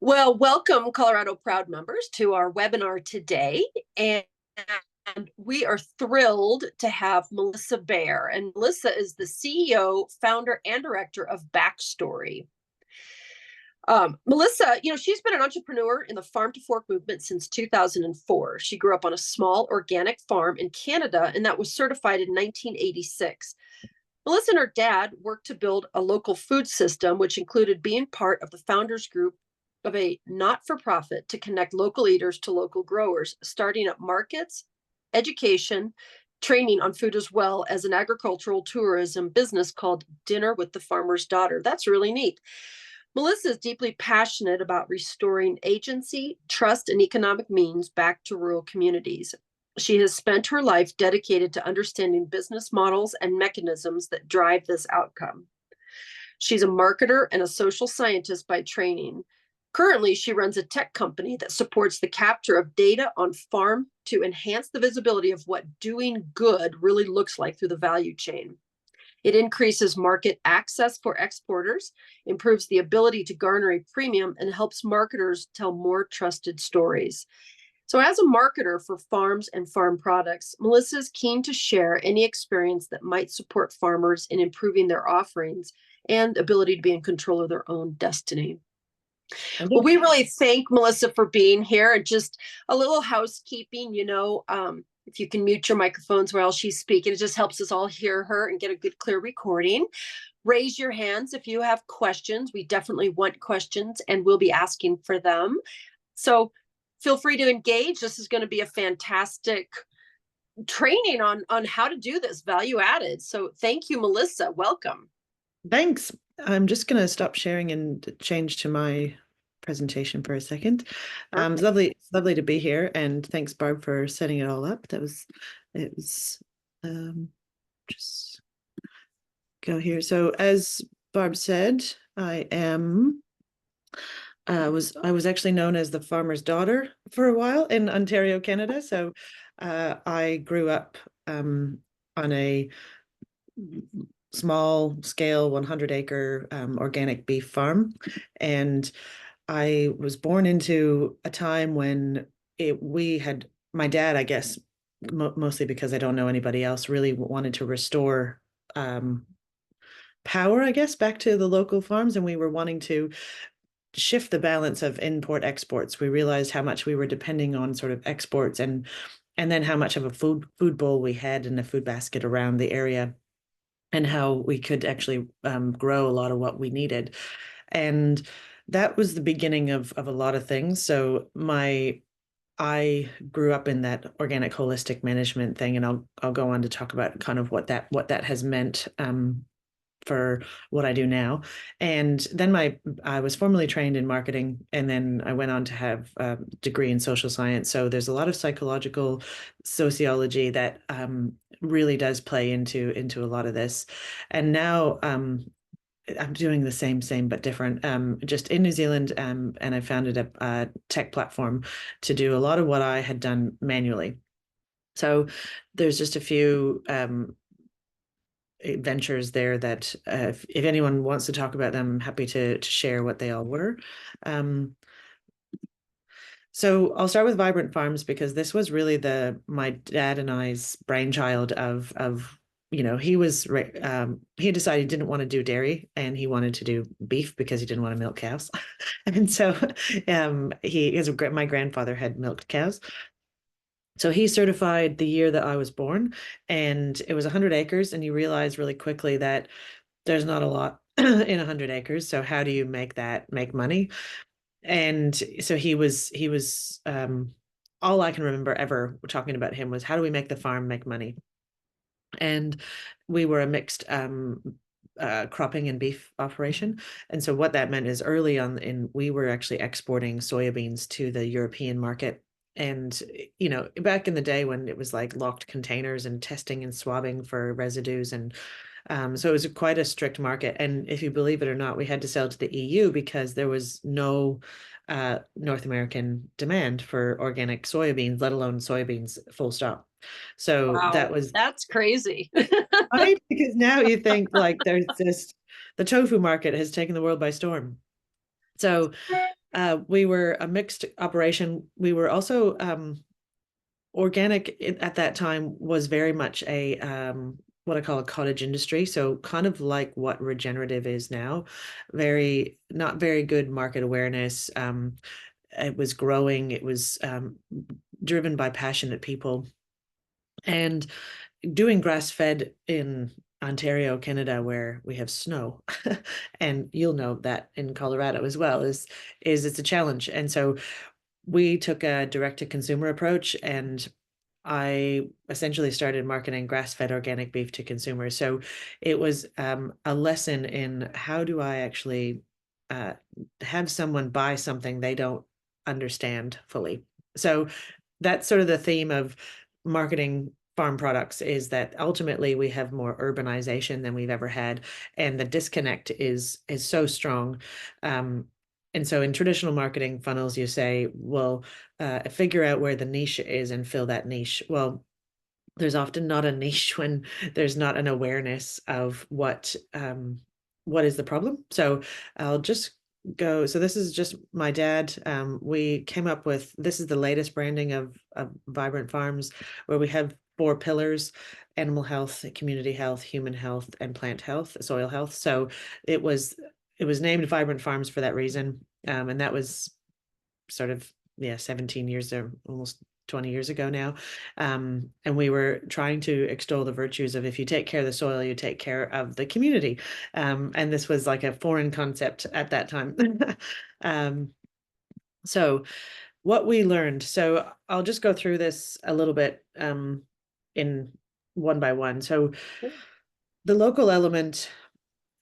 Well, welcome, Colorado Proud members, to our webinar today. And we are thrilled to have Melissa Baer. And Melissa is the CEO, founder, and director of Backstory. Melissa, she's been an entrepreneur in the farm to fork movement since 2004. She grew up on a small organic farm in Canada, and that was certified in 1986. Melissa and her dad worked to build a local food system, which included being part of the founders group of a not for profit to connect local eaters to local growers, starting up markets, education, training on food, as well as an agricultural tourism business called Dinner with the Farmer's Daughter. That's really neat. Melissa is deeply passionate about restoring agency, trust, and economic means back to rural communities. She has spent her life dedicated to understanding business models and mechanisms that drive this outcome. She's a marketer and a social scientist by training. Currently, she runs a tech company that supports the capture of data on farm to enhance the visibility of what doing good really looks like through the value chain. It increases market access for exporters, improves the ability to garner a premium, and helps marketers tell more trusted stories. So, as a marketer for farms and farm products, Melissa is keen to share any experience that might support farmers in improving their offerings and ability to be in control of their own destiny. Well, we really thank Melissa for being here. And just a little housekeeping, if you can mute your microphones while she's speaking, it just helps us all hear her and get a good, clear recording. Raise your hands if you have questions. We definitely want questions and we'll be asking for them. So feel free to engage. This is going to be a fantastic training on how to do this, value added. So thank you, Melissa. Welcome. Thanks. I'm just going to stop sharing and change to my presentation for a second. It's lovely to be here, and thanks, Barb, for setting it all up. It was just go here. So as Barb said, I was actually known as the farmer's daughter for a while in Ontario, Canada. So I grew up on a small scale 100-acre organic beef farm, and I was born into a time when my dad, I guess, mostly because I don't know anybody else, really wanted to restore power, I guess, back to the local farms, and we were wanting to shift the balance of import exports. We realized how much we were depending on sort of exports, and then how much of a food bowl we had in a food basket around the area, and how we could actually grow a lot of what we needed. And that was the beginning of a lot of things. So I grew up in that organic holistic management thing, and I'll go on to talk about kind of what that has meant for what I do now. And then I was formally trained in marketing, and then I went on to have a degree in social science. So there's a lot of psychological sociology that really does play into a lot of this. And now I'm doing the same but different, just in New Zealand, and I founded a tech platform to do a lot of what I had done manually. So there's just a few ventures there that if anyone wants to talk about them, I'm happy to share what they all were. So I'll start with Vibrant Farms, because this was really my dad and I's brainchild of he decided he didn't want to do dairy, and he wanted to do beef because he didn't want to milk cows. And so my grandfather had milked cows. So he certified the year that I was born, and it was 100 acres. And you realize really quickly that there's not a lot in 100 acres. So how do you make money? And so he was all I can remember ever talking about him was, how do we make the farm make money? And we were a mixed cropping and beef operation. And so what that meant is early on we were actually exporting soybeans to the European market. And, back in the day when it was like locked containers and testing and swabbing for residues. And so it was quite a strict market. And if you believe it or not, we had to sell to the EU because there was no North American demand for organic soybeans, let alone soybeans, full stop. So wow, that's crazy. Right? Because now you think like there's the tofu market has taken the world by storm. So we were a mixed operation. We were also organic at that time was very much a what I call a cottage industry. So kind of like what regenerative is now, very not very good market awareness. It was growing. It was driven by passionate people, and doing grass fed in Ontario, Canada, where we have snow, and you'll know that in Colorado as well, is it's a challenge. And so we took a direct to consumer approach, and I essentially started marketing grass-fed organic beef to consumers. So it was a lesson in how do I actually uh, have someone buy something they don't understand fully. So that's sort of the theme of marketing farm products, is that ultimately we have more urbanization than we've ever had, and the disconnect is so strong. And so in traditional marketing funnels, you say, well, figure out where the niche is and fill that niche. Well, there's often not a niche when there's not an awareness of what is the problem. So I'll just go. So this is just my dad. We came up with, this is the latest branding of Vibrant Farms, where we have four pillars: animal health, community health, human health, and plant health, soil health. So it was it was named Vibrant Farms for that reason. And that was sort of, yeah, 17 years or almost 20 years ago now. And we were trying to extol the virtues of, if you take care of the soil, you take care of the community. And this was like a foreign concept at that time. um, so what we learned, so I'll just go through this a little bit in one by one. So the local element,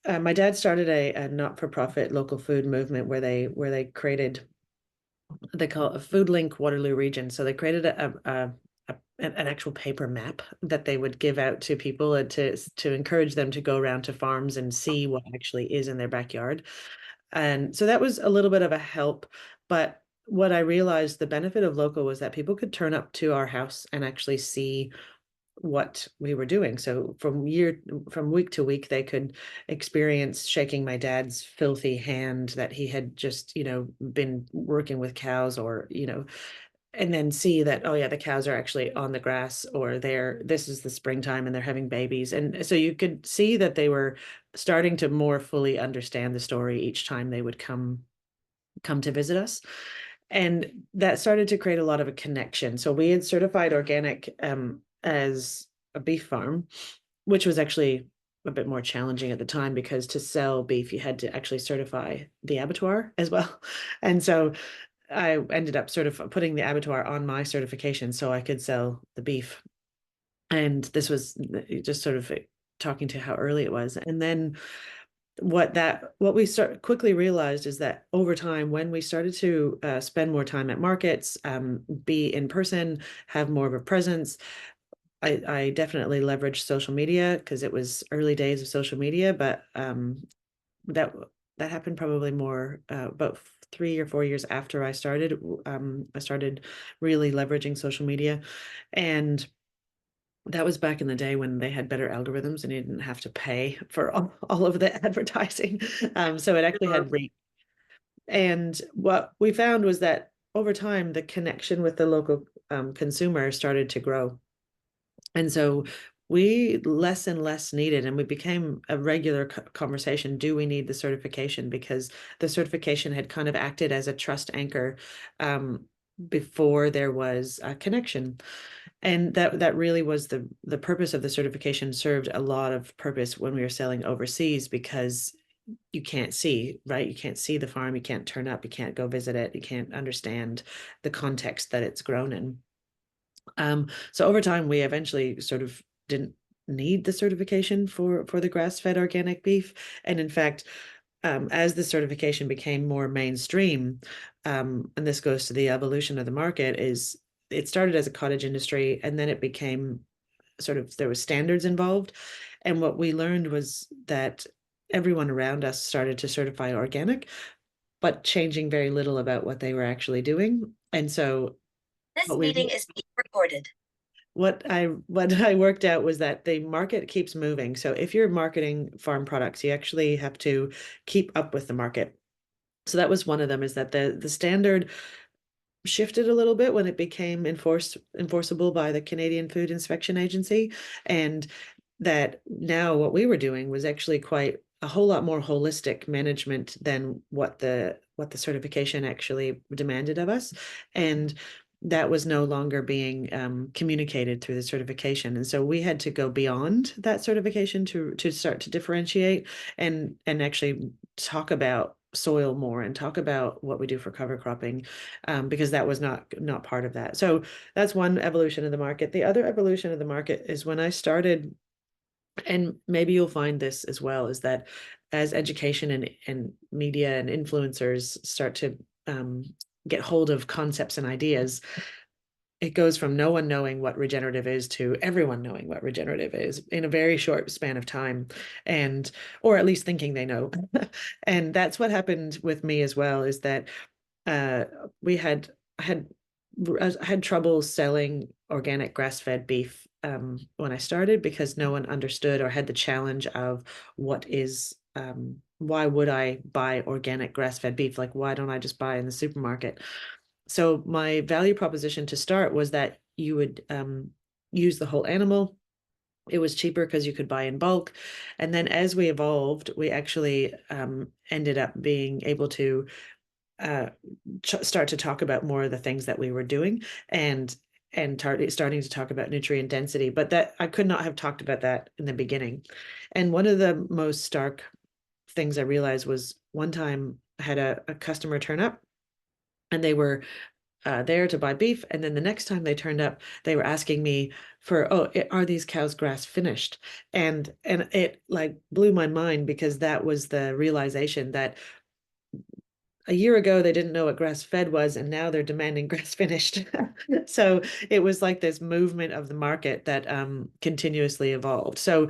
my dad started a not-for-profit local food movement where they created, they call it a food link Waterloo region. So they created an actual paper map that they would give out to people, and to encourage them to go around to farms and see what actually is in their backyard. And so that was a little bit of a help. But what I realized, the benefit of local, was that people could turn up to our house and actually see what we were doing. So from week to week, they could experience shaking my dad's filthy hand that he had just, been working with cows, or, and then see that, oh yeah, the cows are actually on the grass, or this is the springtime and they're having babies. And so you could see that they were starting to more fully understand the story each time they would come to visit us. And that started to create a lot of a connection. So we had certified organic as a beef farm, which was actually a bit more challenging at the time, because to sell beef, you had to actually certify the abattoir as well. And so I ended up sort of putting the abattoir on my certification so I could sell the beef. And this was just sort of talking to how early it was. And then what we quickly realized is that over time, when we started to spend more time at markets, be in person, have more of a presence, I definitely leveraged social media, because it was early days of social media. But that that happened probably more about 3 or 4 years after I started. I started really leveraging social media, and that was back in the day when they had better algorithms and you didn't have to pay for all of the advertising. So it actually Sure. had reach. And what we found was that over time, the connection with the local consumer started to grow. And so we less and less needed, and we became a regular conversation. Do we need the certification? Because the certification had kind of acted as a trust anchor before there was a connection. And that really was the purpose of the certification. Served a lot of purpose when we were selling overseas, because you can't see, right? You can't see the farm, you can't turn up, you can't go visit it, you can't understand the context that it's grown in. So over time, we eventually sort of didn't need the certification for the grass-fed organic beef. And in fact, as the certification became more mainstream, and this goes to the evolution of the market, is it started as a cottage industry, and then it became sort of, there was standards involved. And what we learned was that everyone around us started to certify organic, but changing very little about what they were actually doing. And so This what we meeting is being recorded. what I worked out was that the market keeps moving. So if you're marketing farm products, you actually have to keep up with the market. So that was one of them, is that the standard shifted a little bit when it became enforceable by the Canadian Food Inspection Agency, and that now what we were doing was actually quite a whole lot more holistic management than what the certification actually demanded of us, and that was no longer being communicated through the certification, and so we had to go beyond that certification to start to differentiate and actually talk about soil more and talk about what we do for cover cropping, because that was not part of that. So that's one evolution of the market. The other evolution of the market is when I started, and maybe you'll find this as well, is that as education and media and influencers start to get hold of concepts and ideas, it goes from no one knowing what regenerative is to everyone knowing what regenerative is in a very short span of time, and or at least thinking they know. And that's what happened with me as well, is that uh, we had I had trouble selling organic grass-fed beef when I started, because no one understood or had the challenge of what is why would I buy organic grass-fed beef? Like, why don't I just buy in the supermarket? So my value proposition to start was that you would use the whole animal. It was cheaper because you could buy in bulk. And then as we evolved, we actually ended up being able to uh, start to talk about more of the things that we were doing, and starting to talk about nutrient density. But that I could not have talked about that in the beginning. And one of the most stark things I realized was one time I had a customer turn up, and they were there to buy beef. And then the next time they turned up, they were asking me for, oh, are these cows grass finished? And it like blew my mind, because that was the realization that a year ago they didn't know what grass fed was, and now they're demanding grass finished. So it was like this movement of the market that continuously evolved. So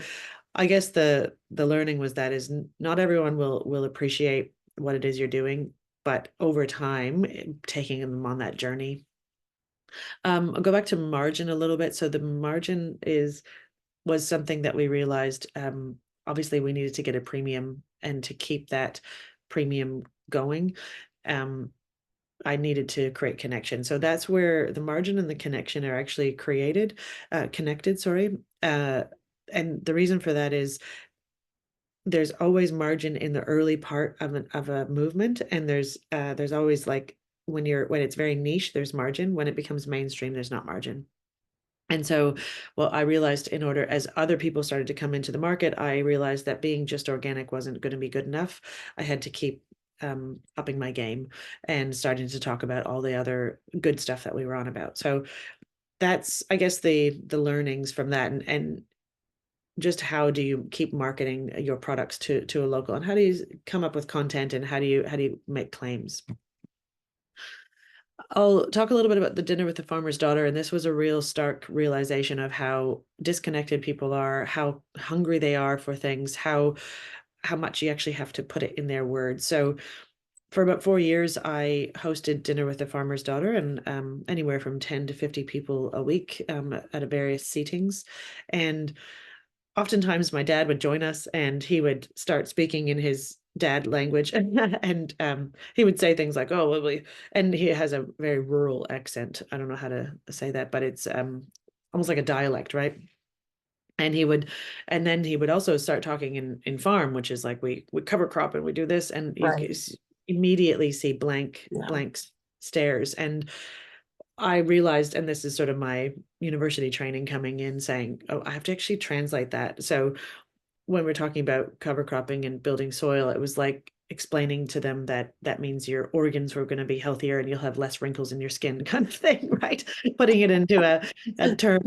I guess the learning was that is not everyone will appreciate what it is you're doing, but over time, taking them on that journey. I'll go back to margin a little bit. So the margin is was something that we realized, obviously we needed to get a premium, and to keep that premium going, um, I needed to create connection. So that's where the margin and the connection are actually connected, sorry. And the reason for that is there's always margin in the early part of a movement, and there's always, like, when it's very niche, there's margin. When it becomes mainstream, there's not margin. And so, well, I realized, in order, as other people started to come into the market, I realized that being just organic wasn't going to be good enough. I had to keep upping my game and starting to talk about all the other good stuff that we were on about. So that's, I guess, the learnings from that, and just how do you keep marketing your products to a local, and how do you come up with content, and how do you make claims? I'll talk a little bit about the dinner with the farmer's daughter, and this was a real stark realization of how disconnected people are, how hungry they are for things, how much you actually have to put it in their words. So for about 4 years, I hosted dinner with the farmer's daughter, and anywhere from 10 to 50 people a week, at a various seatings. And oftentimes my dad would join us, and he would start speaking in his dad language, and he would say things like, oh, well, and he has a very rural accent. I don't know how to say that, but it's almost like a dialect, right? And then he would also start talking in farm, which is like, we cover crop and we do this, and you Right. immediately see Yeah. blank stares. And I realized, and this is sort of my university training coming in, saying, oh, I have to actually translate that. So when we're talking about cover cropping and building soil, it was like explaining to them that that means your organs were going to be healthier and you'll have less wrinkles in your skin, kind of thing, right? Putting it into a term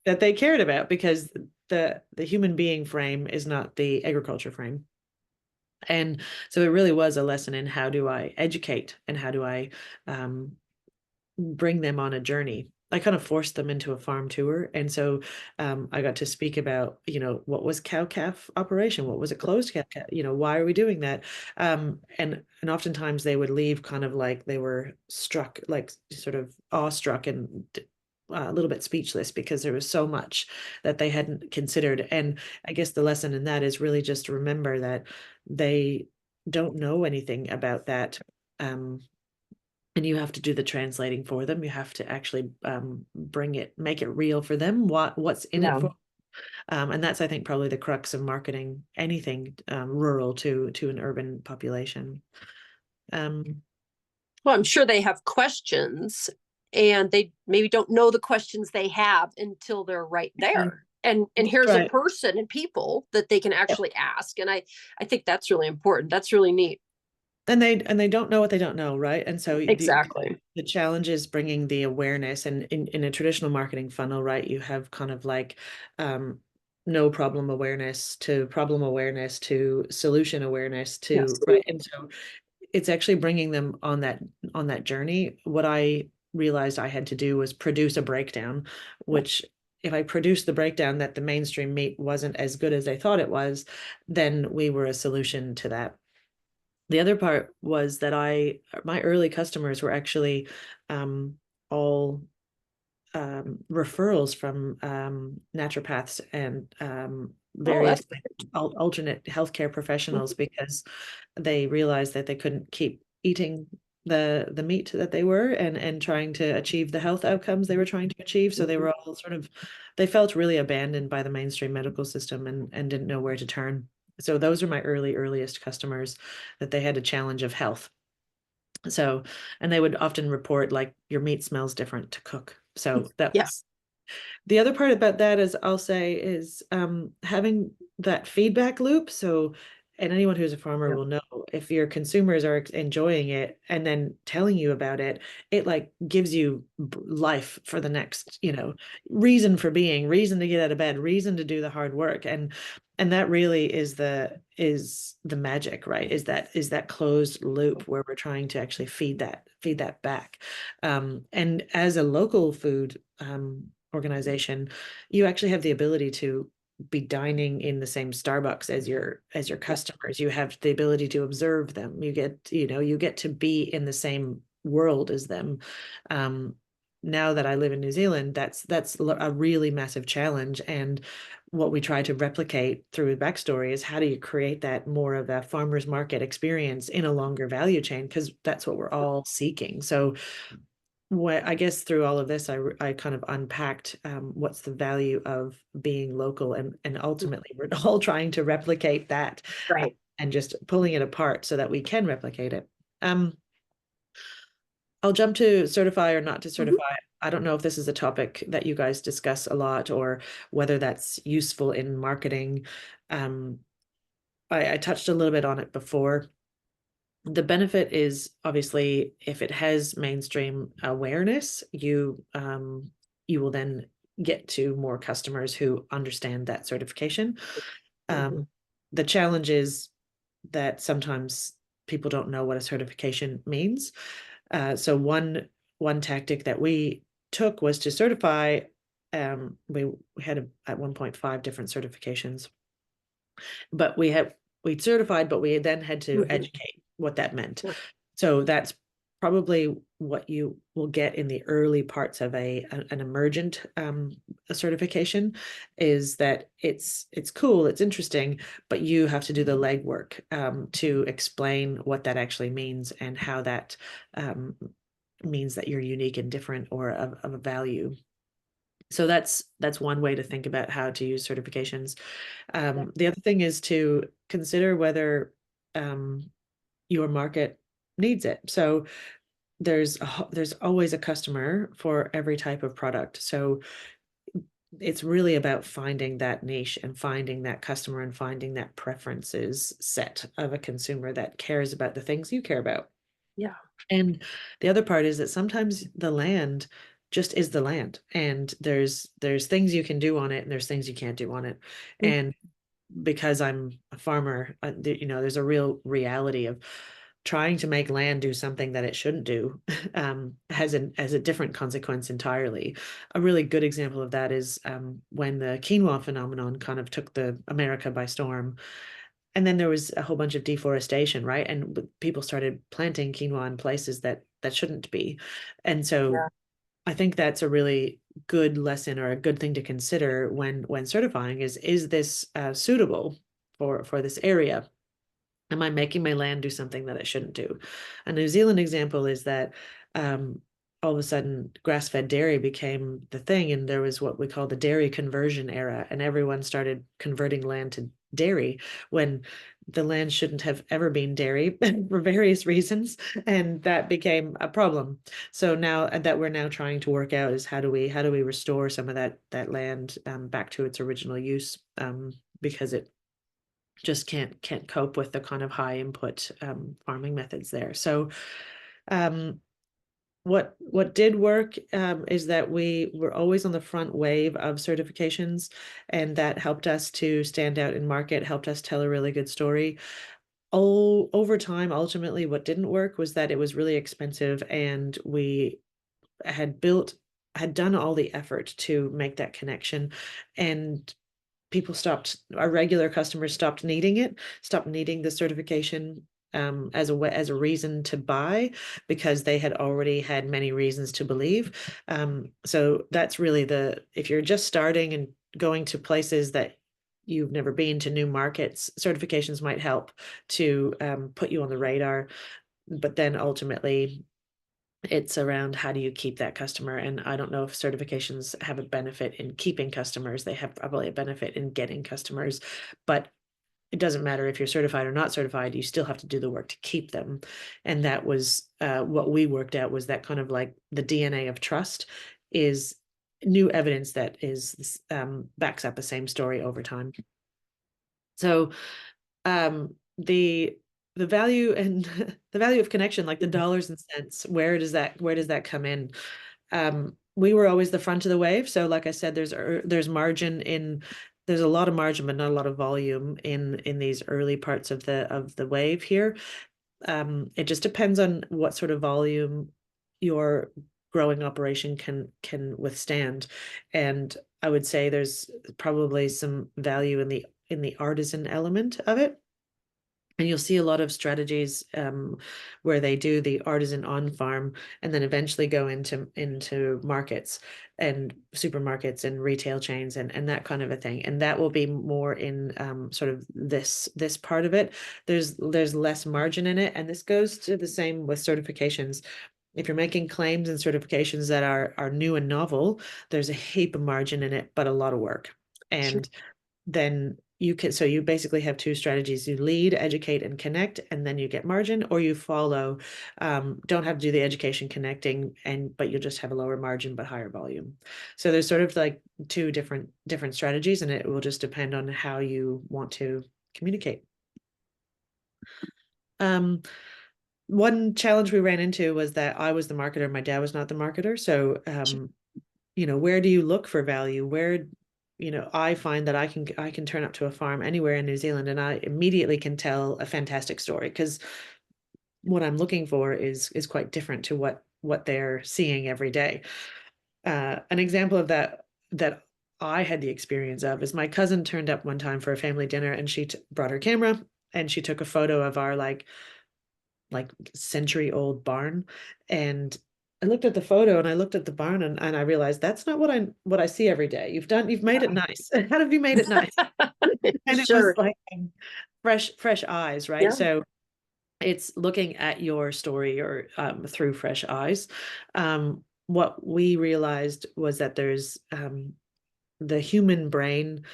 that they cared about, because the human being frame is not the agriculture frame. And so it really was a lesson in, how do I educate, and how do I um, bring them on a journey. I kind of forced them into a farm tour. And so I got to speak about, what was cow calf operation? What was a closed calf? Why are we doing that? And oftentimes they would leave kind of like they were struck, like sort of awestruck, and a little bit speechless, because there was so much that they hadn't considered. And I guess the lesson in that is really just remember that they don't know anything about that. Um, and you have to do the translating for them. You have to actually make it real for them. What's in it Yeah. for? And that's, I think, probably the crux of marketing anything rural to an urban population. Um, Well, I'm sure they have questions and they maybe don't know the questions they have until they're right there. And here's a right. person and people that they can actually ask. And I think that's really important. That's really neat. And they don't know what they don't know, right? And so Exactly. the challenge is bringing the awareness. And in a traditional marketing funnel, right, you have kind of like no problem awareness to solution awareness Yes. to right. And so it's actually bringing them on that journey. What I realized I had to do was produce a breakdown, which if I produced the breakdown that the mainstream meat wasn't as good as they thought it was, then we were a solution to that. The other part was that my early customers were actually all referrals from naturopaths and Oh, various that's alternate healthcare professionals mhm, because they realized that they couldn't keep eating the meat that they were and trying to achieve the health outcomes they were trying to achieve. So they mhm. were all sort of they felt really abandoned by the mainstream medical system and didn't know where to turn. So those are my earliest customers that they had a challenge of health. So, and they would often report like your meat smells different to cook. So that Yeah. was the other part about that is I'll say is having that feedback loop. So, and anyone who's a farmer Yeah. will know if your consumers are enjoying it and then telling you about it, it like gives you life for the next, reason for being, reason to get out of bed, reason to do the hard work. And that really is the magic, right? Is that closed loop where we're trying to actually feed that back. And as a local food organization, you actually have the ability to be dining in the same Starbucks as your Yeah. customers. You have the ability to observe them. You get to be in the same world as them. Um, Now that I live in New Zealand, that's a really massive challenge. And what we try to replicate through a backstory is how do you create that more of a farmer's market experience in a longer value chain? Because that's what we're all seeking. So what I guess through all of this, I kind of unpacked what's the value of being local, and ultimately we're all trying to replicate that Right. and just pulling it apart so that we can replicate it. Um, I'll jump to certify or not to Mhm. certify. I don't know if this is a topic that you guys discuss a lot or whether that's useful in marketing. Um, I touched a little bit on it before. The benefit is obviously if it has mainstream awareness, you will then get to more customers who understand that certification. Mhm. Um, the challenge is that sometimes people don't know what a certification means. So one tactic that we took was to certify. We had at 1.5 different certifications, but we certified, but we then had to Mhm. educate what that meant. Yeah. So that's probably what you will get in the early parts of an emergent a certification is that it's cool, it's interesting, but you have to do the legwork to explain what that actually means and how that means that you're unique and different or of a value. So that's one way to think about how to use certifications. Yeah. The other thing is to consider whether um, your market needs it. So there's always a customer for every type of product. So it's really about finding that niche and finding that customer and finding that preferences set of a consumer that cares about the things you care about. Yeah. And the other part is that sometimes the land just is the land and there's things you can do on it and there's things you can't do on it. Mhm. And because I'm a farmer, there's a real reality of trying to make land do something that it shouldn't do has a different consequence entirely. A really good example of that is when the quinoa phenomenon kind of took the America by storm. And then there was a whole bunch of deforestation, right? And people started planting quinoa in places that shouldn't be. And so Yeah. I think that's a really good lesson or a good thing to consider when certifying is this suitable for this area? Am I making my land do something that it shouldn't do? A New Zealand example is that um, all of a sudden grass-fed dairy became the thing, and there was what we call the dairy conversion era, and everyone started converting land to dairy when the land shouldn't have ever been dairy for various reasons, and that became a problem. So now that we're now trying to work out is how do we restore some of that land back to its original use, because it just can't cope with the kind of high input farming methods there. So um, what did work is that we were always on the front wave of certifications, and that helped us to stand out in market, helped us tell a really good story. Oh, over time, ultimately, what didn't work was that it was really expensive, and we had built had done all the effort to make that connection, and people stopped, our regular customers stopped needing it, stopped needing the certification as a reason to buy, because they had already had many reasons to believe. So that's really if you're just starting and going to places that you've never been, to new markets, certifications might help to put you on the radar. But then ultimately, it's around how do you keep that customer. And I don't know if certifications have a benefit in keeping customers. They have probably a benefit in getting customers, but it doesn't matter if you're certified or not certified, you still have to do the work to keep them. And that was what we worked out, was that kind of like the DNA of trust is new evidence that is backs up the same story over time. So the value and the value of connection, like the dollars and cents, where does that come in? We were always the front of the wave. So like I said, there's margin in, there's a lot of margin, but not a lot of volume in these early parts of the wave here. It just depends on what sort of volume your growing operation can withstand. And I would say there's probably some value in the artisan element of it. And you'll see a lot of strategies where they do the artisan on farm and then eventually go into markets and supermarkets and retail chains and that kind of a thing. And that will be more in sort of this part of it. There's less margin in it, and this goes to the same with certifications. If you're making claims and certifications that are new and novel, there's a heap of margin in it, but a lot of work. Sure. And then you basically have two strategies: you lead, educate, and connect, and then you get margin, or you follow, don't have to do the education connecting, but you'll just have a lower margin but higher volume. So there's sort of like two different strategies, and it will just depend on how you want to communicate. um One challenge we ran into was that I was the marketer, my dad was not the marketer. So where do you look for value? I find that I can turn up to a farm anywhere in New Zealand, and I immediately can tell a fantastic story, because what I'm looking for is quite different to what they're seeing every day. An example of that I had the experience of is my cousin turned up one time for a family dinner, and she brought her camera, and she took a photo of our like century old barn. And I looked at the photo and I looked at the barn, and I realized that's not what I see every day. You've made it nice. How have you made it nice? And it was Sure. like fresh eyes, right? Yeah. So it's looking at your story, or through fresh eyes. What we realized was that there's the human brain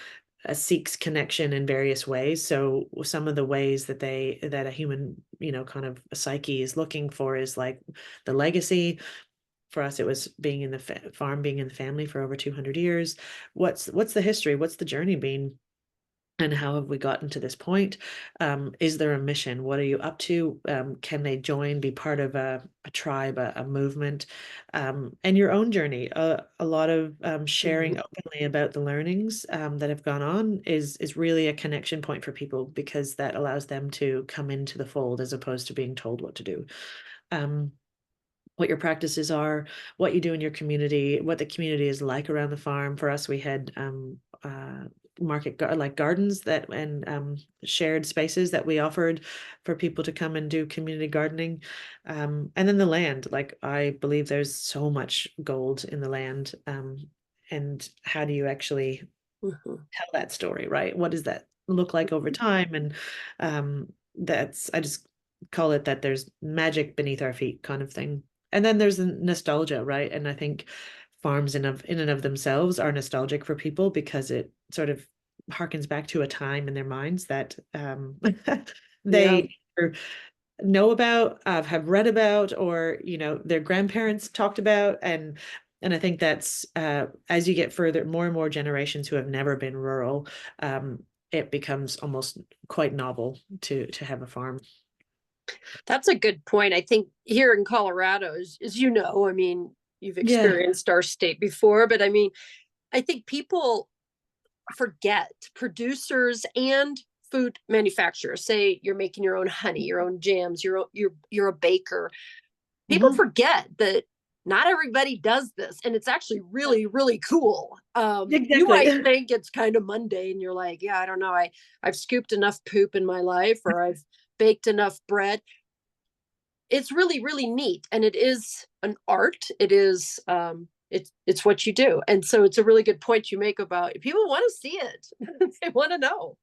seeks connection in various ways. So some of the ways that a human, kind of a psyche is looking for is like the legacy. For us, it was being in the farm, being in the family for over 200 years. What's the history? What's the journey been? And how have we gotten to this point? Is there a mission? What are you up to? Can they join, be part of a tribe, a movement? And your own journey. A lot of Mhm. sharing openly about the learnings that have gone on is really a connection point for people, because that allows them to come into the fold as opposed to being told what to do. Um, what your practices are, what you do in your community, what the community is like around the farm. For us, we had like gardens that and shared spaces that we offered for people to come and do community gardening. And then the land, like I believe there's so much gold in the land. And how do you actually Mhm. tell that story, right? What does that look like over time? And that's, I just call it that there's magic beneath our feet kind of thing. And then there's the nostalgia, right? And I think farms in and of themselves are nostalgic for people because it sort of harkens back to a time in their minds that Yeah. they know about, have read about, or their grandparents talked about, and I think that's as you get further, more and more generations who have never been rural, it becomes almost quite novel to have a farm. That's a good point. I think here in Colorado, as you know, I mean, you've Yeah. experienced our state before, but I mean, I think people forget producers and food manufacturers. Say you're making your own honey, your own jams, you're a baker. People Hmm. forget that not everybody does this, and it's actually really really cool. You Exactly. might think it's kind of mundane. You're like, yeah, I don't know, I've scooped enough poop in my life, or I've baked enough bread. It's really really neat, and it is an art. It is it's what you do, and so it's a really good point you make about people want to see it. They want to know.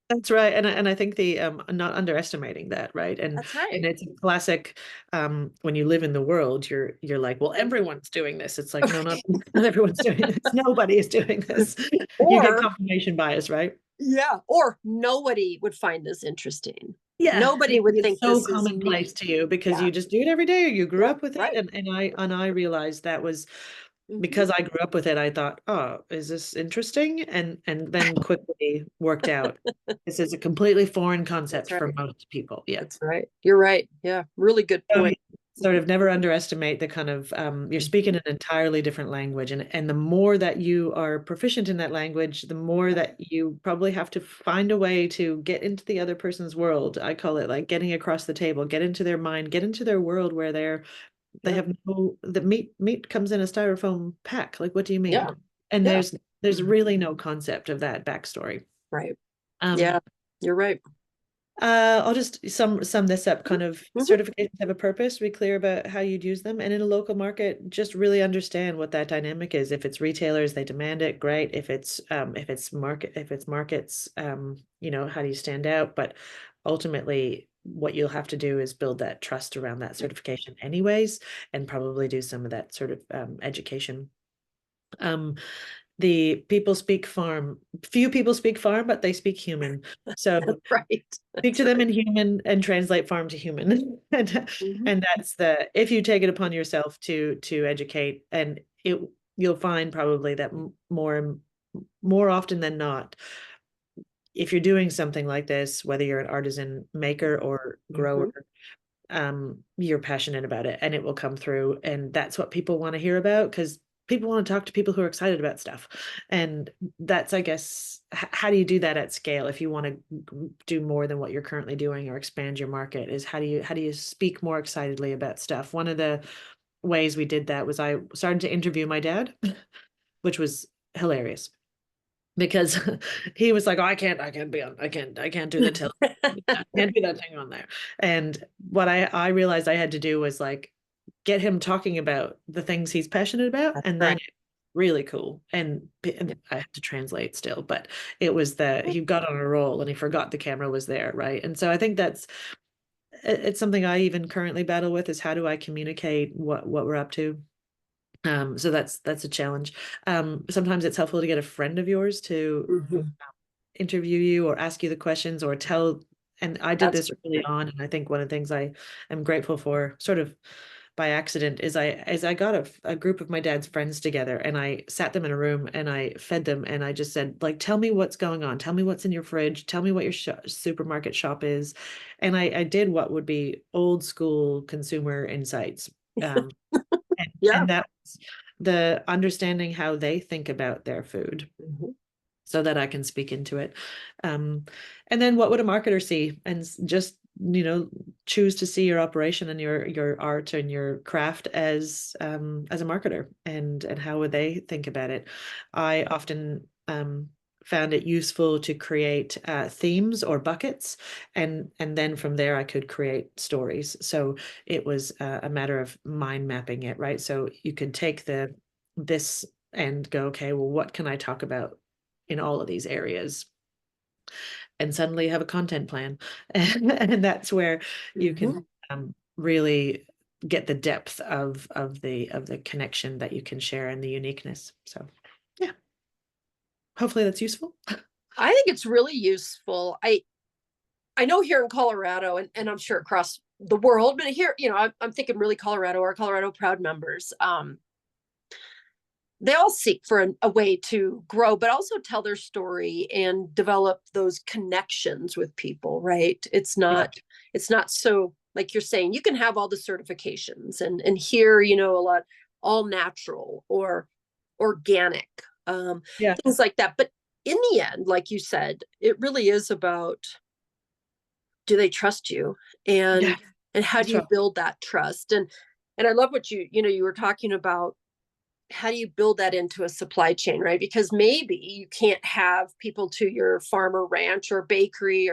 That's right, and I think the not underestimating that, right? That's And right. it's a classic, when you live in the world, you're like, well, everyone's doing this. It's like, no, not everyone's doing this. Nobody is doing this. You get Or confirmation bias, right? yeah, or nobody would find this interesting. Yeah, Nobody because would it's think so this is commonplace neat. to you because Yeah, you just do it every day or you grew yeah, up with it, right. and I realized that was Hmm. because I grew up with it. I thought, oh, is this interesting? And then quickly worked out this is a completely foreign That's concept for right. most people. Yeah. That's right. You're right. Yeah, really good So you point. sort of never underestimate the kind of you're speaking an entirely different language, and the more that you are proficient in that language, the more that you probably have to find a way to get into the other person's world. I call it like getting across the table, get into their mind, get into their world where they Yeah, have no the meat comes in a styrofoam pack. Like, what do you mean? yeah, And yeah. there's really no concept of that backstory. Right. Um, Yeah, you're right. I'll just sum this up. Kind of Hmm. certifications have a purpose. Be clear about how you'd use them, and in a local market, just really understand what that dynamic is. If it's retailers, they demand it. Great. If it's markets, how do you stand out? But ultimately, what you'll have to do is build that trust around that certification, anyways, and probably do some of that sort of education. Um, the people speak farm. Few people speak farm, but they speak human. So Right. speak That's to them right. in human and translate farm to human. Hmm. And that's the if you take it upon yourself to educate, and you'll find probably that more often than not, if you're doing something like this, whether you're an artisan maker or grower, Hmm. you're passionate about it and it will come through. And that's what people want to hear about because people want to talk to people who are excited about stuff. And that's, I guess, how do you do that at scale if you want to do more than what you're currently doing or expand your market is how do you speak more excitedly about stuff? One of the ways we did that was I started to interview my dad, which was hilarious because he was like, "Oh, I can't be on, I can't do the tele, I can't do that thing on there." And what I realized I had to do was like get him talking about the things he's passionate about, That's and then right. it's really cool. Yeah. And I have to translate still, but it was the he got on a roll and he forgot the camera was there, right? And so I think it's something I even currently battle with is how do I communicate what we're up to. So that's a challenge. Sometimes it's helpful to get a friend of yours to Hmm. interview you or ask you the questions or tell. And I did That's this for early sure. on, and I think one of the things I am grateful for, sort of by accident, is I got a group of my dad's friends together and I sat them in a room and I fed them and I just said, like, tell me what's going on, tell me what's in your fridge, tell me what your supermarket shop is. And I did what would be old school consumer insights. Um, Yeah. and that was the understanding how they think about their food Hmm. so that I can speak into it. Um, and then what would a marketer see? And just, choose to see your operation and your art and your craft as a marketer, and how would they think about it? I often found it useful to create themes or buckets, and then from there I could create stories. So it was a matter of mind mapping it, right? So you could take this and go, okay, well, what can I talk about in all of these areas? and suddenly you have a content plan. And that's where you Mhm. can really get the depth of the connection that you can share and the uniqueness. So yeah, hopefully that's useful. I think it's really useful. I know here in Colorado, and I'm sure across the world, but here, I'm thinking really Colorado, or Colorado Proud members. They all seek for a way to grow, but also tell their story and develop those connections with people, right? Yeah. It's not so, like you're saying, you can have all the certifications and here, a lot all natural or organic, Yeah. things like that. But in the end, like you said, it really is about, do they trust you, Yeah. and how do That's you right. build that trust? And I love what you were talking about, how do you build that into a supply chain, right? Because maybe you can't have people to your farm or ranch or bakery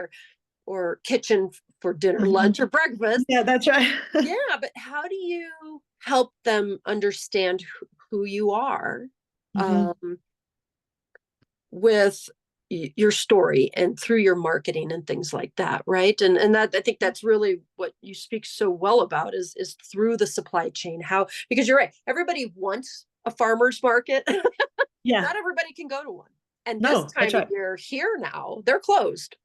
or kitchen for dinner, Mhm. lunch, or breakfast. Yeah, that's right. Yeah, but how do you help them understand who you are, Mhm. um, with your story and through your marketing and things like that, right? And that, I think that's really what you speak so well about, is through the supply chain. How, because you're right, everybody wants a farmer's market. Yeah. Not everybody can go to one. And this No, that's time of right. year here now, they're closed.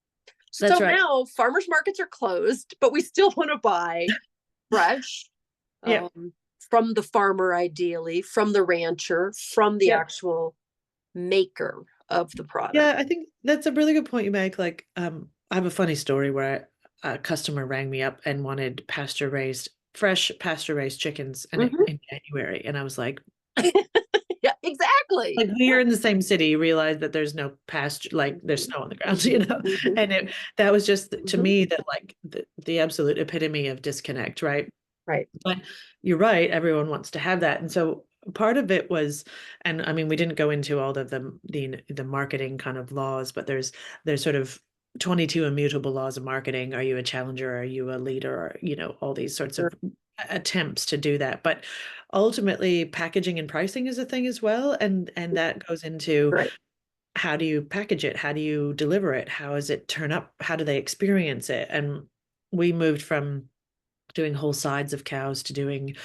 That's So right. now farmers markets are closed, but we still want to buy fresh, Yep. um, from the farmer, ideally, from the rancher, from the Yep. actual maker of the product. Yeah, I think that's a really good point you make. Like, I have a funny story where a customer rang me up and wanted fresh pasture raised chickens Mhm. in January. And I was Yeah, exactly. like we're in the same city, you realize that there's no pasture, like there's Mhm, snow on the ground, mhm, mhm, And that was just to mhm. me that like the absolute epitome of disconnect, right? Right. But you're right, everyone wants to have that. And so part of it was, and I mean, we didn't go into all of the marketing kind of laws, but there's sort of 22 immutable laws of marketing. Are you a challenger? Are you a leader? Or, all these sorts Sure. of attempts to do that. But ultimately, packaging and pricing is a thing as well. And that goes into, Right. how do you package it? How do you deliver it? How does it turn up? How do they experience it? And we moved from doing whole sides of cows to doing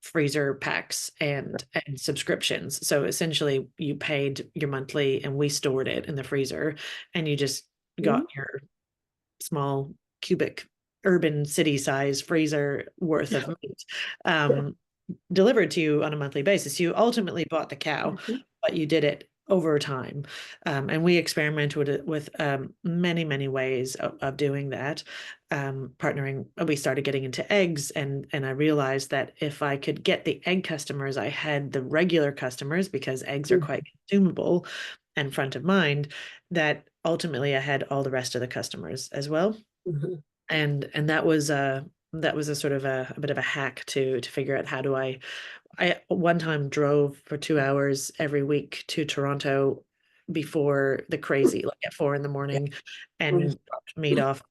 freezer packs and subscriptions. So essentially, you paid your monthly, and we stored it in the freezer, and you just got Mhm. your small cubic urban city size freezer worth of meat um, delivered to you on a monthly basis. You ultimately bought the cow, Mhm. but you did it over time. And we experimented with many, many ways of doing that. Partnering, we started getting into eggs, and I realized that if I could get the egg customers, I had the regular customers, because eggs are quite consumable and front of mind, that ultimately I had all the rest of the customers as well. Mhm. And that was a sort of a bit of a hack to figure out how do I one time drove for 2 hours every week to Toronto before the crazy, like at 4 in the Yeah. morning, Mhm. and dropped meat off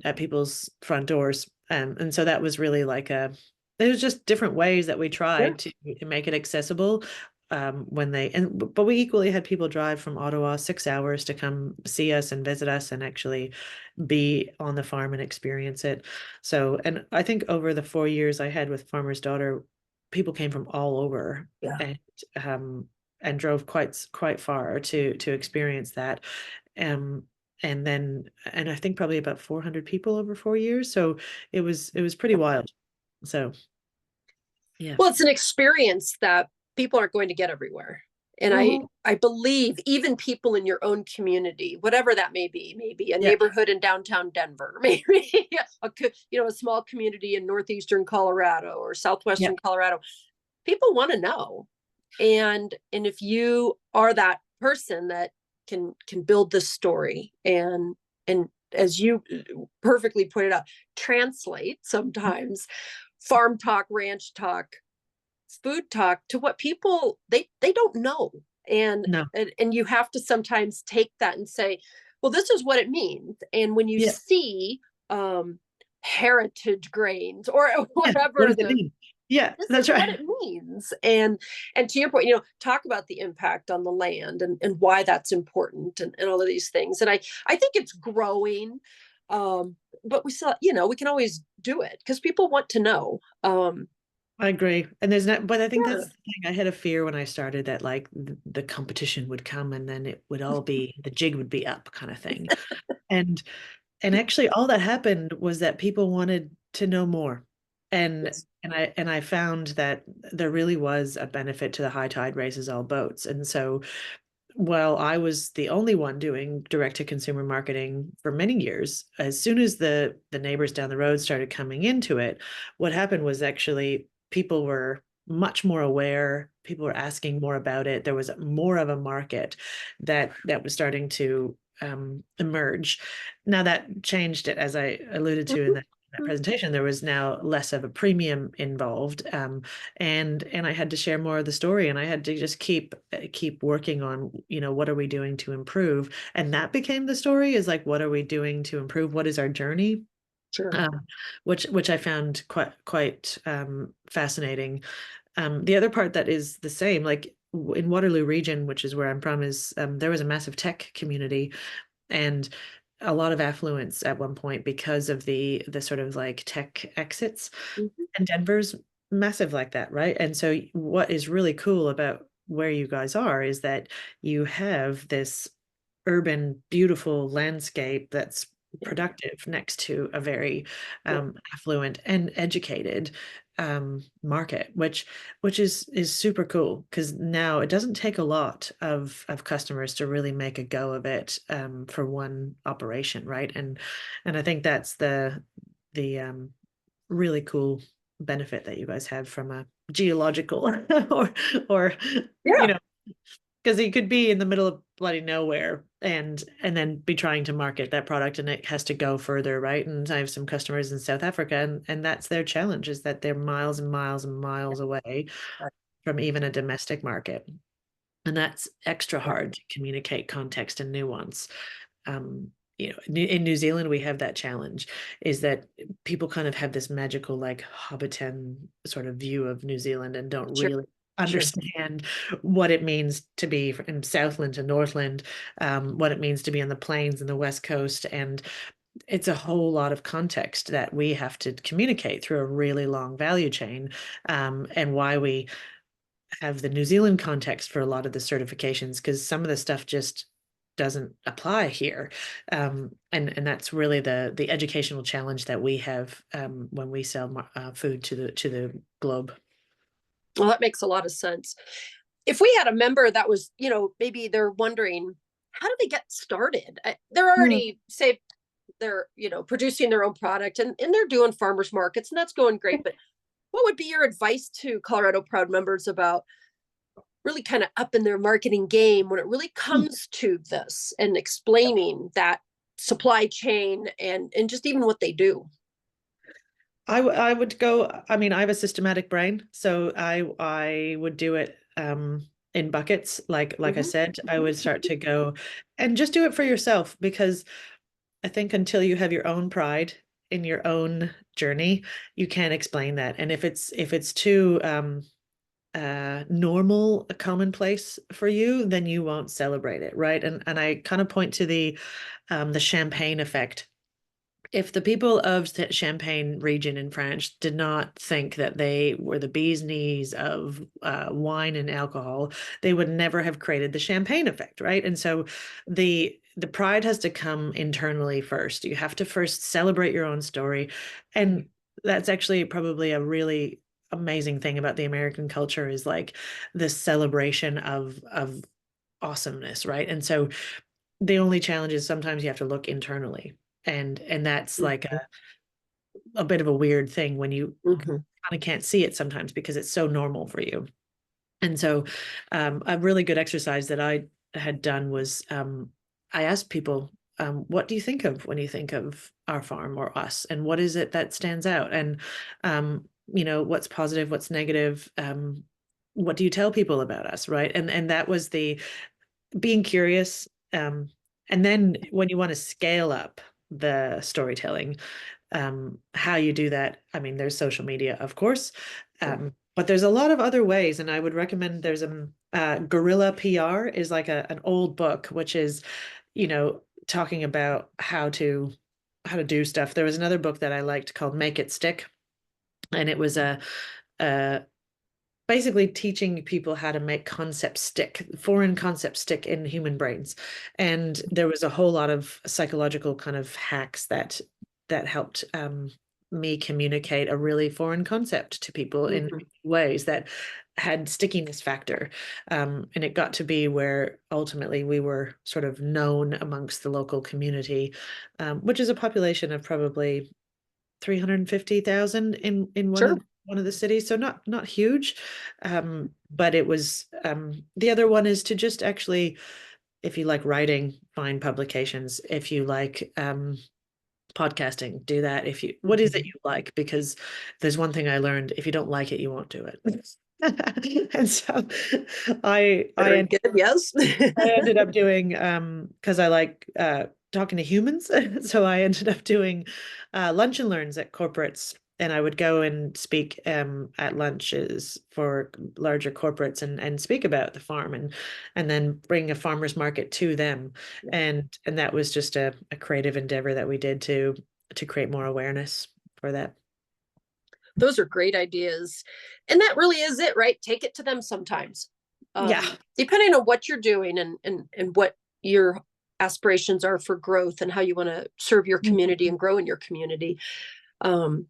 at people's front doors. And so that was really like there was just different ways that we Yeah. tried to make it accessible. When but we equally had people drive from Ottawa 6 hours to come see us and visit us and actually be on the farm and experience it. So, and I think over the 4 years I had with Farmer's Daughter, people came from all over, Yeah. um and drove quite far to experience that. Um and I think probably about 400 people over 4 years. So it was pretty wild. So yeah. Well, it's an experience that people aren't going to get everywhere. And Mhm. I believe even people in your own community, whatever that may be, maybe a Yeah. neighborhood in downtown Denver, maybe a small community in northeastern Colorado or Yeah. southwestern Colorado, people want to know. And if you are that person that can build this story and as you perfectly pointed out, translate sometimes farm talk, ranch talk, food talk to what people they don't know. and No. and you have to sometimes take that and say, well, this is what it means. And when you Yeah. see, um heritage grains or Yeah. What whatever does it mean? Yeah, this that's is what right. it means. And to your point, talk about the impact on the land and why that's important and all of these things. And I think it's growing. But we still, we can always do it because people want to know. I agree. And there's not, but I think Yeah, that's the thing. I had a fear when I started that like the competition would come and then it would all be, the jig would be up kind of thing. And actually all that happened was that people wanted to know more. And yes. and I found that there really was a benefit to the high tide raises all boats. And so while I was the only one doing direct to consumer marketing for many years, as soon as the neighbors down the road started coming into it, what happened was actually people were much more aware. People were asking more about it. There was more of a market that was starting to emerge. Now that changed it, as I alluded to in Mhm, that mhm. presentation. There was now less of a premium involved, and I had to share more of the story, and I had to just keep working on, what are we doing to improve, and that became the story, is like, what are we doing to improve, what is our journey, Sure. um, which I found quite fascinating. The other part that is the same, like in Waterloo region, which is where I'm from, is there was a massive tech community and a lot of affluence at one point because of the sort of like tech exits, Mhm. and Denver's massive like that, right? And so what is really cool about where you guys are is that you have this urban, beautiful landscape that's Yeah. productive next to a very Yeah. affluent and educated market, which is super cool because now it doesn't take a lot of customers to really make a go of it for one operation, right? And I think that's the really cool benefit that you guys have from a geological or you Yeah. know because you could be in the middle of bloody nowhere and then be trying to market that product, and it has to go further, right? And I have some customers in South Africa, and that's their challenge, is that they're miles and miles and miles away Right. from even a domestic market, and that's extra Right. hard to communicate context and nuance. In New Zealand, we have that challenge, is that people kind of have this magical, like, Hobbiton sort of view of New Zealand and don't Sure. really Sure. understand what it means to be in Southland to Northland, what it means to be on the plains and the West Coast. And it's a whole lot of context that we have to communicate through a really long value chain, and why we have the New Zealand context for a lot of the certifications, because some of the stuff just doesn't apply here. And that's really the educational challenge that we have when we sell food to the globe. Well, that makes a lot of sense. If we had a member that was, maybe they're wondering, how do they get started? They're Mm. already, say, they're, producing their own product and they're doing farmers markets and that's going great. But what would be your advice to Colorado Proud members about really kind of up in their marketing game when it really comes to this and explaining that supply chain and just even what they do? I would go, I mean, I have a systematic brain, so I would do it in buckets. Like I Mm-hmm. said, I Mm-hmm. would start to go and just do it for yourself, because I think until you have your own pride in your own journey, you can't explain that. And if it's too normal, a commonplace for you, then you won't celebrate it, right? And I kind of point to the champagne effect. If the people of the Champagne region in France did not think that they were the bee's knees of wine and alcohol, they would never have created the champagne effect, right? And so the pride has to come internally first. You have to first celebrate your own story, and that's actually probably a really amazing thing about the American culture, is like this celebration of awesomeness, right? And so the only challenge is sometimes you have to look internally, and that's like Mm-hmm. a bit of a weird thing when you Mm-hmm. kind of can't see it sometimes because it's so normal for you. And so a really good exercise that I had done was, I asked people, what do you think of when you think of our farm or us, and what is it that stands out, and what's positive, what's negative, what do you tell people about us, right? And that was the being curious. And then when you want to scale up the storytelling, How you do that, I mean, there's social media, of course, Sure. but there's a lot of other ways, and I would recommend there's Guerrilla PR is like an old book, which is, talking about how to do stuff. There was another book that I liked called Make It Stick, and it was a basically teaching people how to make concepts stick, foreign concepts stick in human brains. And there was a whole lot of psychological kind of hacks that helped me communicate a really foreign concept to people in Mhm. ways that had stickiness factor. And it got to be where ultimately we were sort of known amongst the local community, which is a population of probably 350,000 in Sure. one of the cities, so not huge. But it was the other one is to just actually, if you like writing, find publications. If you like podcasting, do that. If you what is it Mhm. you like? Because there's one thing I learned: if you don't like it, you won't do it. And so Very good. Yes. I ended up doing because I like talking to humans. So I ended up doing lunch and learns at corporates. And I would go and speak at lunches for larger corporates and speak about the farm and then bring a farmer's market to them. And that was just a creative endeavor that we did to create more awareness for that. Those are great ideas. And that really is it, right? Take it to them sometimes. Yeah. Depending on what you're doing and what your aspirations are for growth and how you want to serve your community and grow in your community. Um,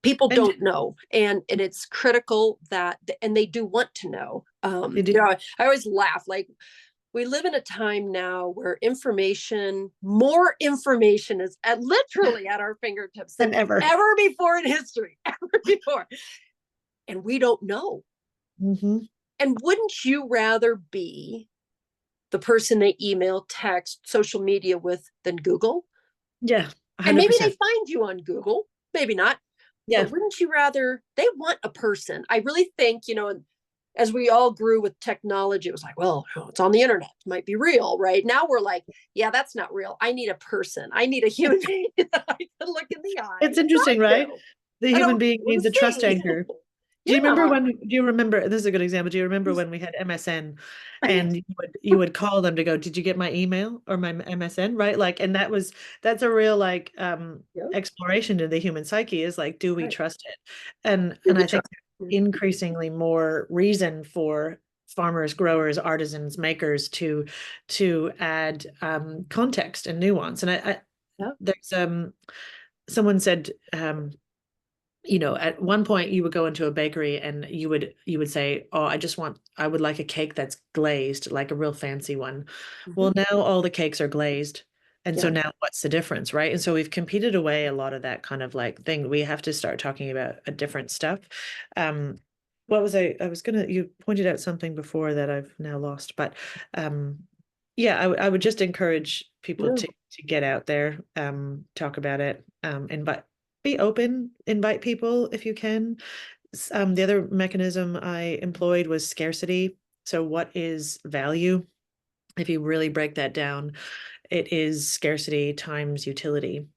People And don't know, and it's critical that, and they do want to know. they do I always laugh, like, we live in a time now where more information is literally at our fingertips than than ever. ever before in history, ever before. And we don't know. Hmm. And wouldn't you rather be the person they email, text, social media with than Google? Yeah, And maybe they 100%. find you on Google, maybe not. Yeah. But wouldn't you rather? They want a person. I really think, as we all grew with technology, it was like, well, it's on the internet, it might be real, right? Now we're like, yeah, that's not real. I need a person. I need a human being that I can look in the eye It's and interesting, talk right? to. The I human don't being want needs a to trust see. anchor. Yeah. Do you remember, this is a good example. Do you remember when we had MSN and you would call them to go, did you get my email or my MSN? Right? Like, and that's a real like Yeah. exploration to the human psyche is like, do we Right. trust it? And Do we I think trust? Mhm. increasingly more reason for farmers, growers, artisans, makers to add context and nuance. And I Yeah. there's someone said at one point you would go into a bakery and you would say, oh, I would like a cake that's glazed, like a real fancy one. Mhm. Well, now all the cakes are glazed. And so Yeah. now what's the difference, right? And so we've competed away a lot of that kind of like thing. We have to start talking about a different stuff. Um, what was I was gonna, you pointed out something before that I've now lost, but um, yeah, I would just encourage people Yeah. to get out there, talk about it, invite be open, invite people if you can. The other mechanism I employed was scarcity. So, what is value? If you really break that down, it is scarcity times utility.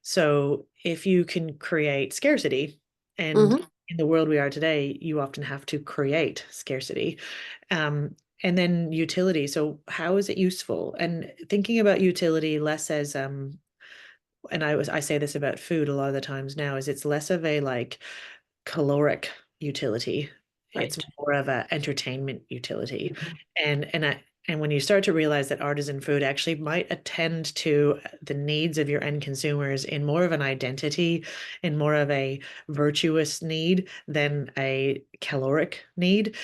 So, if you can create scarcity, and Hmm. in the world we are today, you often have to create scarcity. And then utility. So, how is it useful? And thinking about utility less as and I say this about food a lot of the times now, is it's less of a like caloric utility. It's Right. more of a entertainment utility. Mhm. And when you start to realize that artisan food actually might attend to the needs of your end consumers in more of an identity, in more of a virtuous need than a caloric need.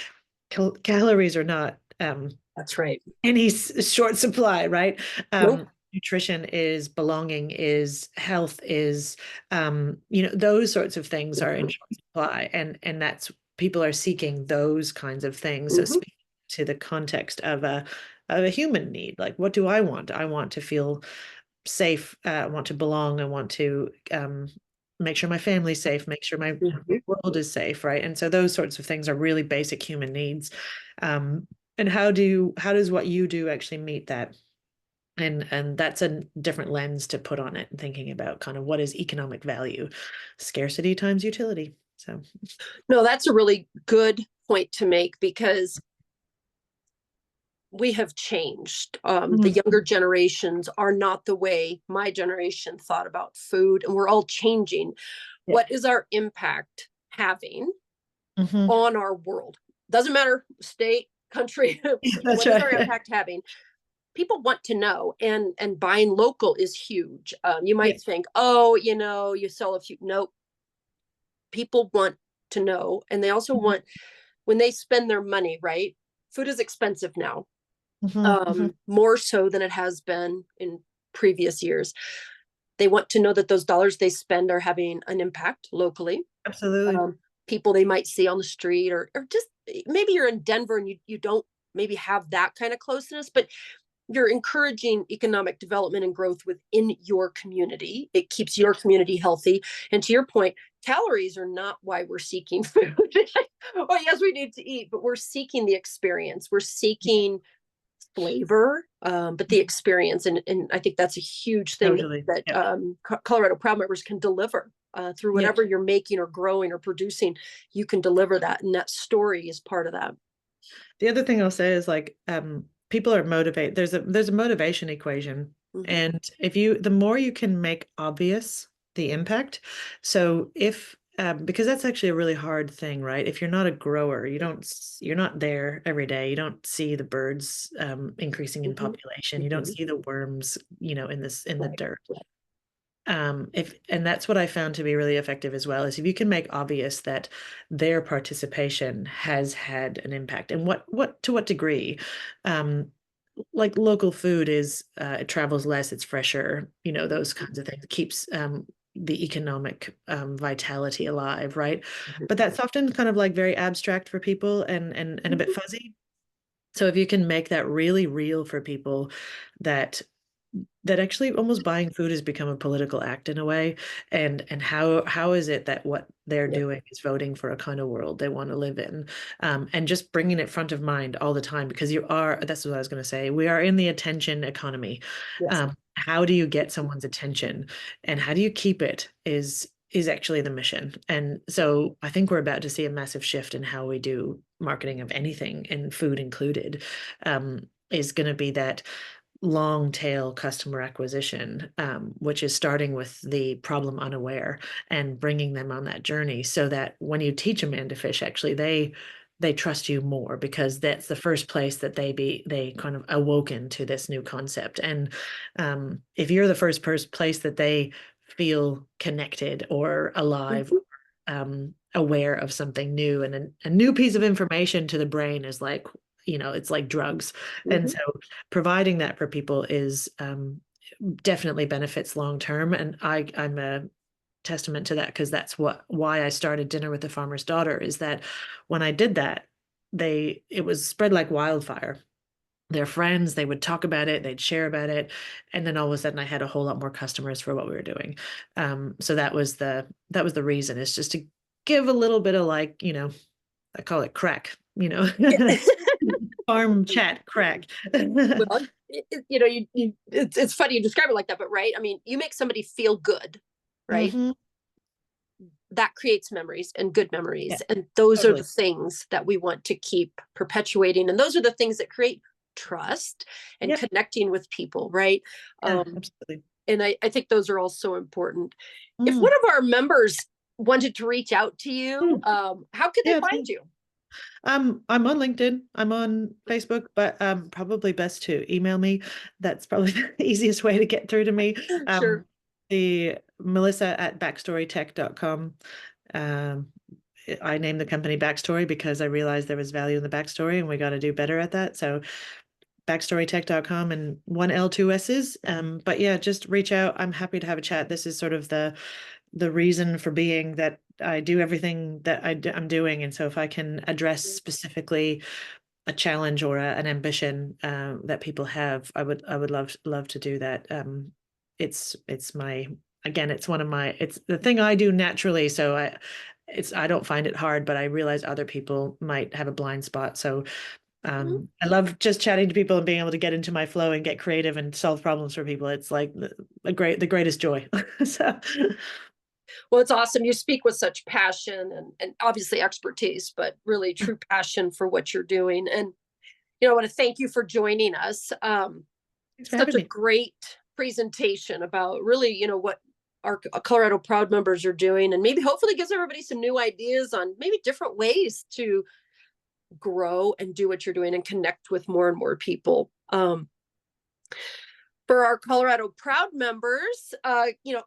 Calories are not That's right. any short supply, right? Nope. Nutrition is belonging, is health, is those sorts of things are in Mhm. short supply, and that's people are seeking those kinds of things. So Mhm. speaking to the context of a human need, like what do I want? I want to feel safe. I want to belong. I want to make sure my family's safe, make sure my Mhm. world is safe, right? And so those sorts of things are really basic human needs. And how does what you do actually meet And that's a different lens to put on it and thinking about kind of what is economic value, scarcity times utility. So No, that's a really good point to make because we have changed. The Mhm. younger generations are not the way my generation thought about food, and we're all changing. Yeah. What is our impact having Hmm. on our world? Doesn't matter state, country. That's What is our right. impact having? People want to know, and buying local is huge. You Yeah. might think, oh, you sell a few. Nope. People want to know, and they also Mhm. want, when they spend their money, right? Food is expensive now, Mhm. Mhm. more so than it has been in previous years. They want to know that those dollars they spend are having an impact locally. Absolutely. People they might see on the street, or just maybe you're in Denver and you don't maybe have that kind of closeness, but you're encouraging economic development and growth within your community. It keeps Yeah. your community healthy. And to your point, calories are not why we're seeking food. Oh, yes, we need to eat, but we're seeking the experience. We're Yeah. seeking flavor, but the experience. And I think that's a huge thing Totally. that Yeah. Colorado Proud members can deliver through Yeah. whatever you're making or growing or producing. You can deliver that. And that story is part of that. The other thing I'll say is like people are motivated. There's a motivation equation. Mm-hmm. And if you the more you can make obvious the impact, so if because that's actually a really hard thing, right? If you're not a grower, you're not there every day. You don't see the birds increasing in Mm-hmm. population. You don't Mm-hmm. see the worms, in the Right. dirt. If and that's what I found to be really effective as well, is if you can make obvious that their participation has had an impact, and what to what degree. Like local food is it travels less, it's fresher, those kinds of things. It keeps the economic vitality alive, right? But Mm-hmm. that's often kind of like very abstract for people, and a bit fuzzy. So if you can make that really real for people, that actually almost buying food has become a political act in a way, and how is it that what they're Yeah. doing is voting for a kind of world they want to live in, and just bringing it front of mind all the time, because that's what I was going to say, we are in the attention economy. Yes. How do you get someone's attention, and how do you keep it is actually the mission. And so I think we're about to see a massive shift in how we do marketing of anything, and food included, is going to be that long tail customer acquisition, which is starting with the problem unaware and bringing them on that journey, so that when you teach a man to fish, actually they trust you more, because that's the first place that they kind of awoken to this new concept. And if you're the first place that they feel connected or alive, Mhm. aware of something new, and a new piece of information to the brain is like, it's like drugs. And Mhm. so providing that for people is definitely benefits long term. And I'm a testament to that, because that's why I started Dinner with the Farmer's Daughter, is that when I did that, it was spread like wildfire. Their friends, they would talk about it, they'd share about it, and then all of a sudden I had a whole lot more customers for what we were doing. So that was the reason, is just to give a little bit of, like, I call it crack, Yeah. farm chat crack. Well, it's funny you describe it like that, but right. I mean, you make somebody feel good, right? Hmm. That creates memories and good Yeah, memories, and those are the totally. things that we want to keep perpetuating, and those are the things that create trust and Yep. connecting with people, right? Yeah, Um, absolutely. and I think those are all so important. If one Mm. of our members wanted to reach out to you, Mm. how could they Yeah, find you? I'm on LinkedIn. I'm on Facebook, but probably best to email me. That's probably the easiest way to get through to me. Sure. The Melissa@backstorytech.com. Um, I named the company Backstory because I realized there was value in the backstory, and we got to do better at that. So backstorytech.com, and one L, two S's. But yeah, just reach out. I'm happy to have a chat. This is sort of the reason for being, that I do everything that I'm doing. And so if I can address specifically a challenge or an ambition that people have, I would love to do that. It's my again, it's one of my it's the thing I do naturally. So I don't find it hard, but I realize other people might have a blind spot. So Mhm. I love just chatting to people and being able to get into my flow and get creative and solve problems for people. It's like the greatest joy. So Well, it's awesome. You speak with such passion and obviously expertise, but really true passion for what you're doing. And, I want to thank you for joining us. thanks for Such having a me. great presentation about really, what our Colorado Proud members are doing, and maybe hopefully gives everybody some new ideas on maybe different ways to grow and do what you're doing and connect with more and more people. For our Colorado Proud members,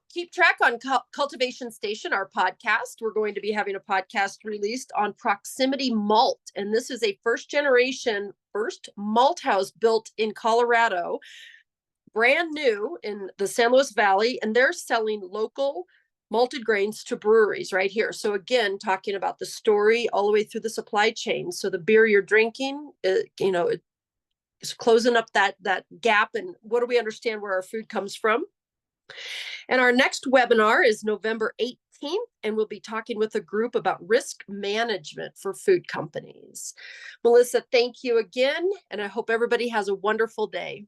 keep track on Cultivation Station, our podcast. We're going to be having a podcast released on proximity malt. And this is a first malt house built in Colorado, brand new in the San Luis Valley. And they're selling local malted grains to breweries right here. So again, talking about the story all the way through the supply chain. So the beer you're drinking, is closing up that gap, and what do we understand where our food comes from. And our next webinar is November 18th, and we'll be talking with a group about risk management for food companies. Melissa, thank you again, and I hope everybody has a wonderful day.